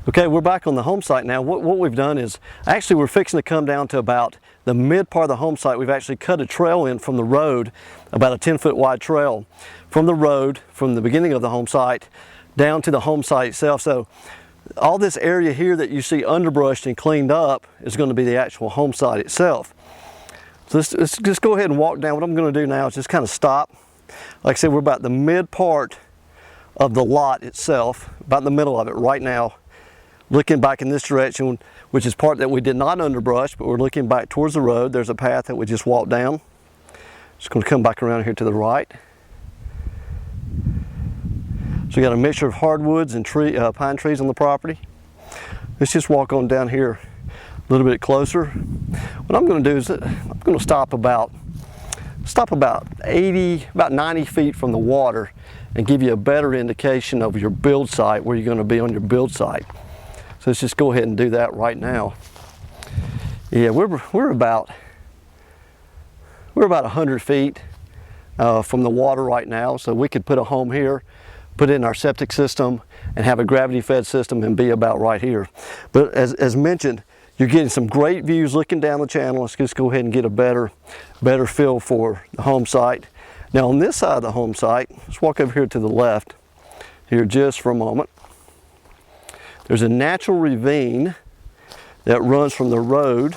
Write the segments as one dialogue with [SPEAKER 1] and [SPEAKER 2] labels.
[SPEAKER 1] Okay, we're back on the home site now. What we've done is, actually we're fixing to come down to about the mid part of the home site. We've actually cut a trail in from the road, about a 10-foot wide trail from the road, from the beginning of the home site down to the home site itself. So all this area here that you see underbrushed and cleaned up is going to be the actual home site itself. So let's just go ahead and walk down. What I'm going to do now is just kind of stop. Like I said, we're about the mid part of the lot itself, about in the middle of it right now. Looking back in this direction, which is part that we did not underbrush, but we're looking back towards the road. There's a path that we just walked down. Just going to come back around here to the right. So we got a mixture of hardwoods and pine trees on the property. Let's just walk on down here a little bit closer. What I'm going to do is I'm going to stop about 90 feet from the water and give you a better indication of your build site, where you're going to be on your build site. So let's just go ahead and do that right now. Yeah, we're about 100 feet from the water right now, so we could put a home here, put in our septic system, and have a gravity fed system and be about right here. But as mentioned, you're getting some great views looking down the channel. Let's just go ahead and get a better feel for the home site. Now on this side of the home site, let's walk over here to the left here just for a moment. There's a natural ravine that runs from the road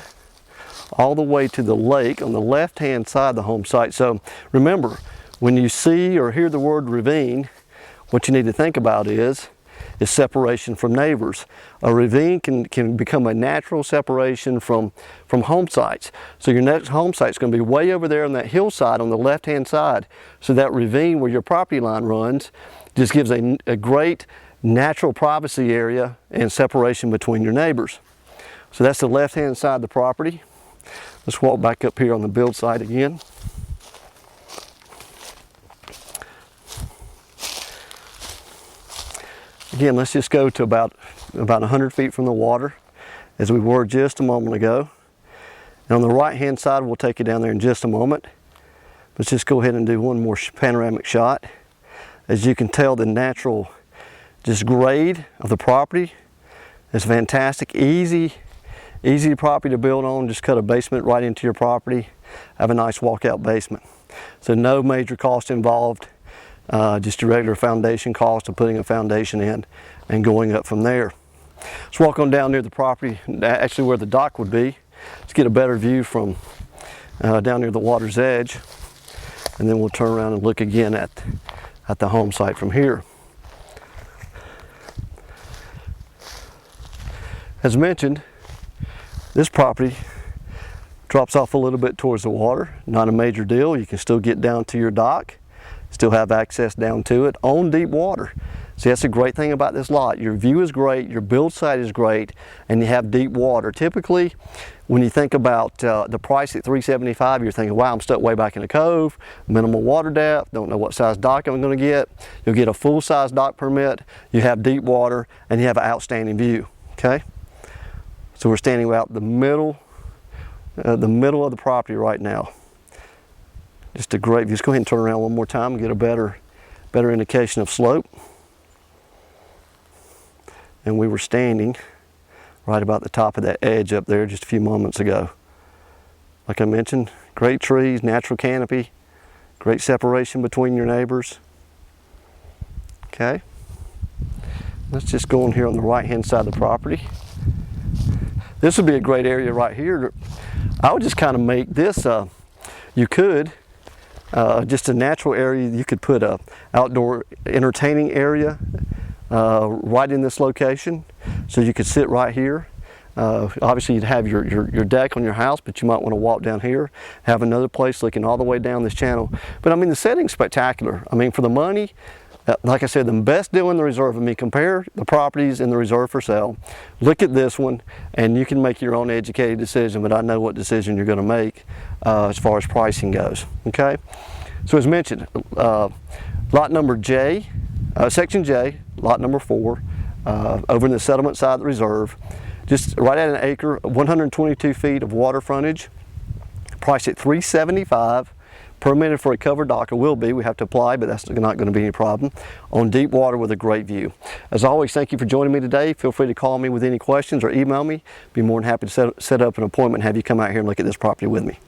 [SPEAKER 1] all the way to the lake on the left-hand side of the home site. So remember, when you see or hear the word ravine, what you need to think about is separation from neighbors. A ravine can become a natural separation from home sites. So your next home site is going to be way over there on that hillside on the left-hand side. So that ravine where your property line runs just gives a great natural privacy area and separation between your neighbors. So that's the left-hand side of the property. Let's walk back up here on the build site again. Again, let's just go to about 100 feet from the water, as we were just a moment ago. And on the right-hand side, we'll take you down there in just a moment. Let's just go ahead and do one more panoramic shot. As you can tell, the natural just grade of the property is fantastic. Easy property to build on. Just cut a basement right into your property. Have a nice walkout basement. So no major cost involved. Just your regular foundation cost of putting a foundation in and going up from there. Let's walk on down near the property, actually where the dock would be. Let's get a better view from down near the water's edge, and then we'll turn around and look again at the home site from here. As mentioned, this property drops off a little bit towards the water. Not a major deal. You can still get down to your dock, still have access down to it on deep water. See, that's the great thing about this lot. Your view is great, your build site is great, and you have deep water. Typically, when you think about the price at $375, you're thinking, wow, I'm stuck way back in the cove, minimal water depth, don't know what size dock I'm going to get. You'll get a full-size dock permit, you have deep water, and you have an outstanding view, okay? So we're standing about the middle of the property right now. Just a great view. Just go ahead and turn around one more time and get a better indication of slope. And we were standing right about the top of that edge up there just a few moments ago. Like I mentioned, great trees, natural canopy, great separation between your neighbors. Okay. Let's just go in here on the right-hand side of the property. This would be a great area right here. I would just kind of make this, you could, just a natural area. You could put a outdoor entertaining area right in this location. So you could sit right here. Obviously you'd have your deck on your house, but you might want to walk down here, have another place looking all the way down this channel. But I mean, the setting's spectacular. I mean, for the money, like I said, the best deal in the reserve. I mean, compare the properties in the reserve for sale. Look at this one, and you can make your own educated decision, but I know what decision you're going to make as far as pricing goes, okay? So as mentioned, lot number J, section J, lot number 4, over in the settlement side of the reserve, just right at an acre, 122 feet of water frontage, priced at $375. permitted for a covered dock, or will be. We have to apply, but that's not going to be any problem. On deep water with a great view. As always, thank you for joining me today. Feel free to call me with any questions or email me. Be more than happy to set up an appointment and have you come out here and look at this property with me.